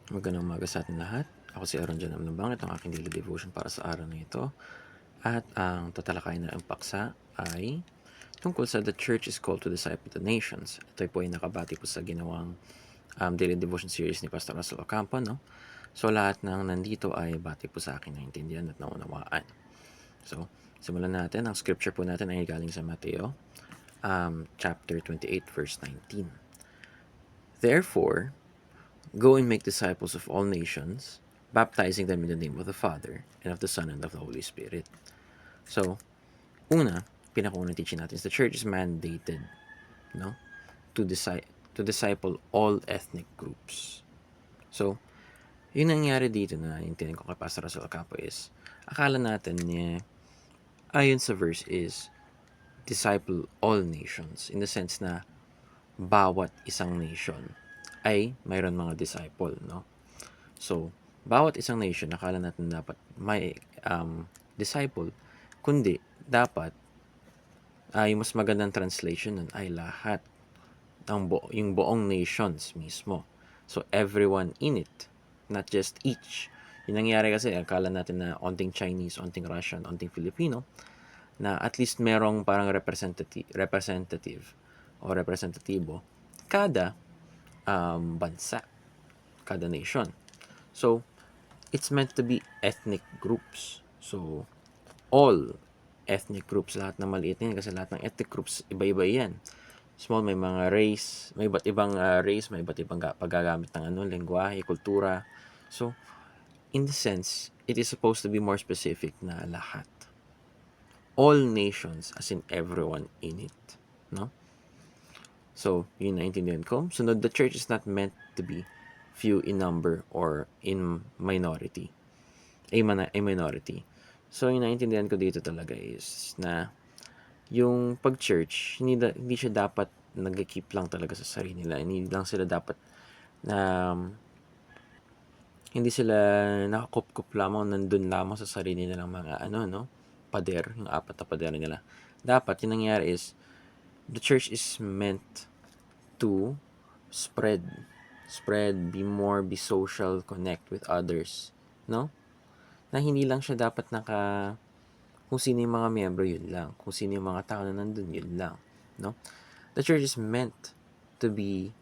Magandang umaga sa ating lahat. Ako si Aaron John Amnabang. Ito ang aking daily devotion para sa araw na ito. At ang tatalakayin na ang paksa ay tungkol sa The Church is Called to Disciple the Nations. Ito po ay nakabati po sa ginawang daily devotion series ni Pastor Russell Ocampo. No? So lahat ng nandito ay bati po sa akin na intindihan at naunawaan. So simulan natin. Ang scripture po natin ay galing sa Mateo chapter 28 verse 19. Therefore, go and make disciples of all nations, baptizing them in the name of the Father, and of the Son, and of the Holy Spirit. So, pinakaunang teaching natin is the church is mandated, no, to disciple all ethnic groups. So, yung nangyari dito na intindihan ko kay Pastor Russell Ocampo is, akala natin niya, ayon sa verse is, disciple all nations, in the sense na bawat isang nation ay mayroon mga disciple, no? So, bawat isang nation, akala natin dapat may disciple, kundi dapat yung mas magandang translation nun ay lahat yung buong nations mismo. So, everyone in it, not just each. Yung nangyari kasi, akala natin na onting Chinese, onting Russian, onting Filipino, na at least merong parang representative o representatibo kada bansa, kada nation. So, it's meant to be ethnic groups. So, all ethnic groups, lahat ng maliit na yan, kasi lahat ng ethnic groups, iba-iba yan. Small, may mga race, may iba't ibang race, may iba't ibang paggagamit ng lengguwahe, kultura. So, in the sense, it is supposed to be more specific na lahat. All nations, as in everyone in it. No? So, yun naintindihan ko. Sunod, the church is not meant to be few in number or in minority. A minority. So, yung naintindihan ko dito talaga is na yung pag-church, hindi siya dapat nag-keep lang talaga sa sarili nila. Hindi lang sila dapat na hindi sila nakakup-kup lamang, nandun lamang sa sarili nilang mga pader, yung 4 na pader nila. Dapat, yung nangyari is, the church is meant to spread, be social, connect with others, no? Na hindi lang siya dapat kung sino yung mga miyembro, yun lang. Kung sino yung mga tao na nandun, yun lang, no? The church is meant to be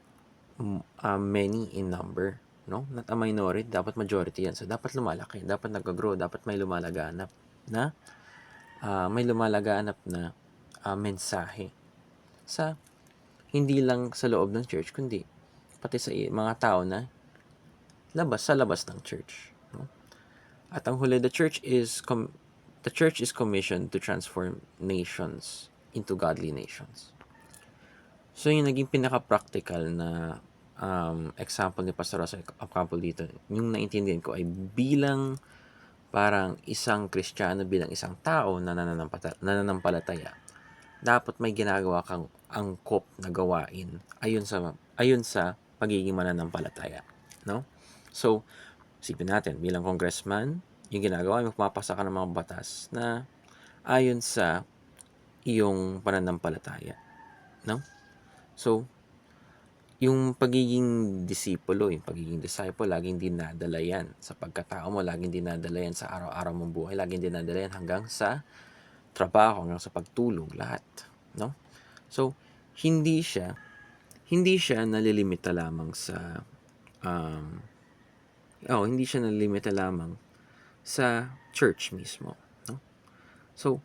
many in number, no? Not a minority, dapat majority yan. So, dapat lumalaki, dapat nag-grow, dapat may lumalaganap na mensahe sa hindi lang sa loob ng church, kundi pati sa mga tao na sa labas ng church. No? At ang huli, the church is commissioned to transform nations into godly nations. So, yung naging pinaka-practical na example ni Pastor Russell Ocampo dito, yung naintindihan ko ay bilang parang isang Kristiyano, bilang isang tao na nananampalataya, dapat may ginagawa kang angkop na gawain ayon sa pagiging mananampalataya, no? So, isipin natin, bilang congressman, yung ginagawa mo, pumapasa ka ng mga batas na ayon sa iyong pananampalataya, no? So, yung pagiging disipulo, yung pagiging disciple, laging dinadala yan sa pagkatao mo, laging dinadala yan sa araw-araw mong buhay, laging dinadala yan hanggang sa trabaho, hanggang sa pagtulog, lahat, no? So, hindi siya nalilimita lamang sa hindi siya nalilimita lamang sa church mismo, no? So,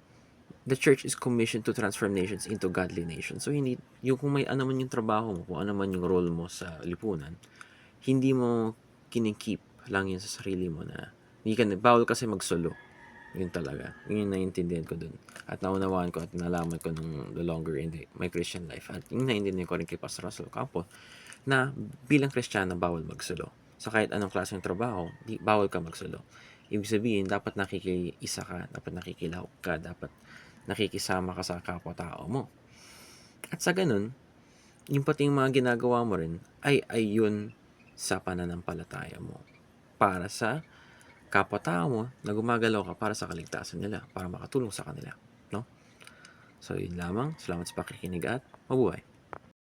the church is commissioned to transform nations into godly nations. So, hindi, kung may ano man yung trabaho mo, kung ano man yung role mo sa lipunan, hindi mo kinikip lang yun sa sarili mo na bawal kasi magsolo. Yun talaga. Yun yung naiintindihan ko dun. At naunawaan ko at nalaman ko nung the longer in my Christian life. At yung naiintindihan ko rin kay Pastor Russell Ocampo na bilang Kristiyano, bawal magsolo. Sa kahit anong klaseng trabaho, bawal ka magsolo. Ibig sabihin, dapat nakikiisa ka, dapat nakikilahok ka, dapat nakikisama ka sa kapwa-tao mo. At sa ganun, yung pati yung mga ginagawa mo rin ay yun sa pananampalataya mo. Para sa kapwa-tao mo na gumagalaw ka para sa kaligtasan nila, para makatulong sa kanila. No? So, yun lamang. Salamat sa pakikinig at mabuhay.